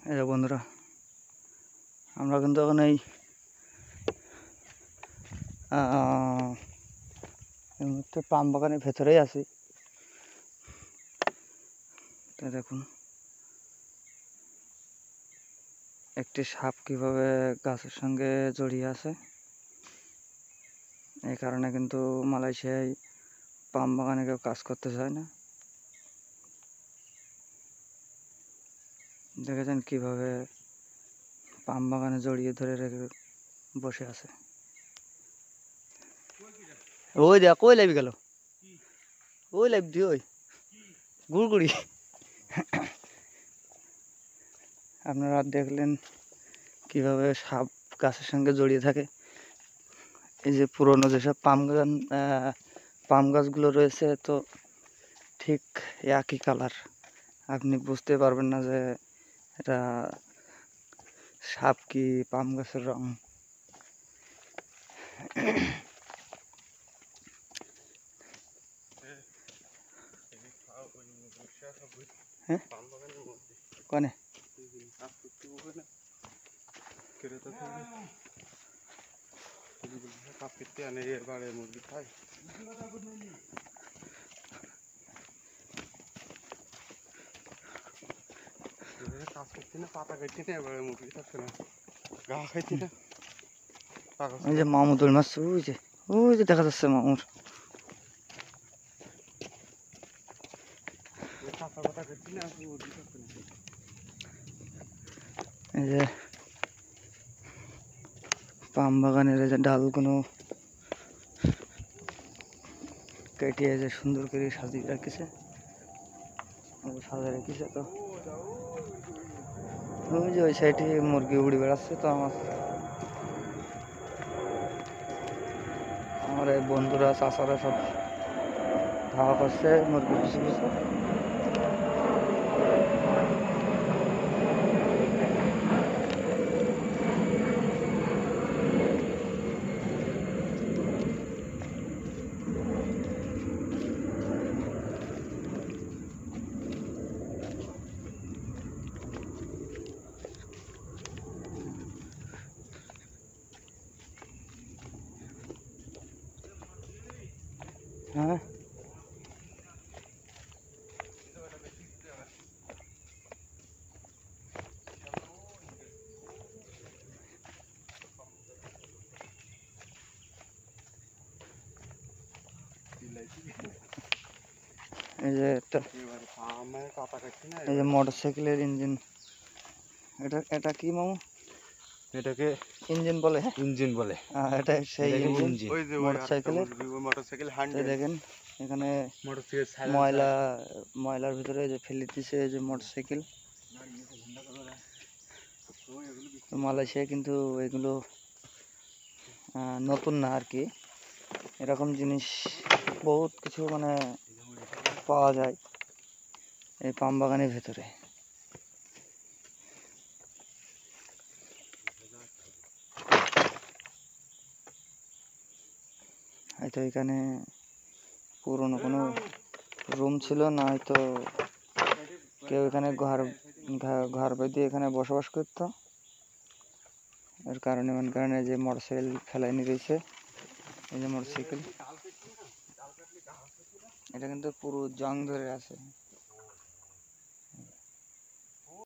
এই যে বন্ধুরা, আমরা কিন্তু এখন এই মুহূর্তে পাম বাগানের ভেতরেই আছি। তো দেখুন একটি সাপ কিভাবে গাছের সঙ্গে জড়িয়ে আছে। এই কারণে কিন্তু মালয়েশিয়ায় পাম বাগানে কেউ কাজ করতে চায় না। দেখেছেন কিভাবে পাম বাগানে জড়িয়ে ধরে রেখে বসে আছে। ওই দেখ কই লাইবি গেল, ওই লাইব দি ওই গুড়গুড়ি। আপনারা দেখলেন কিভাবে সাপ গাছের সঙ্গে জড়িয়ে থাকে। এই যে পুরনো যেসব পাম গাছগুলো রয়েছে, তো ঠিক একই কালার। আপনি বুঝতে পারবেন না যে এটা সাপ কি পাম গাছের রং। হ্যাঁ কনে কাজ করছি না, পাতা খাইছি না, এবারে মুরগি থাকছে না, গা খাইছি না। ওই যে মামুদুল মাছ, ওই যে দেখা যাচ্ছে মামুর। এই যে পাম বাগানের এই যে ডালগুলো কেটে যে সুন্দর করে সাজিয়ে রাখছে, সাজিয়ে রেখেছে। তো ওই যে ওই সাইডে মুরগি উড়ে বেড়াচ্ছে। তো আমার এই বন্ধুরা চাচারা সব ধাওয়া করছে মুরগি পিছু পিছু। হ্যাঁ এই যে এই যে মোটরসাইকেলের ইঞ্জিন, এটা কি মামু? এটাকে ইঞ্জিন বলে। ইঞ্জিন বলে। এটা সেই ইঞ্জিন মোটরসাইকেলের। মোটরসাইকেল দেখেন এখানে ময়লার ভিতরে যে ফেলে দিছে এই যে মোটরসাইকেল। তো মালয়েশিয়ায় কিন্তু এগুলো নতুন না আর কি। এরকম জিনিস বহুত কিছু মানে পাওয়া যায় এই পাম বাগানের ভেতরে। হয়তো এখানে পুরনো কোনো রুম ছিল না, হয়তো কেউ এখানে ঘর বেঁধে এখানে বসবাস করতো। এর কারণে যে মোটরসাইকেল ফেলাইনি রয়েছে। এই যে মোটরসাইকেল, এটা কিন্তু পুরো জং ধরে আছে।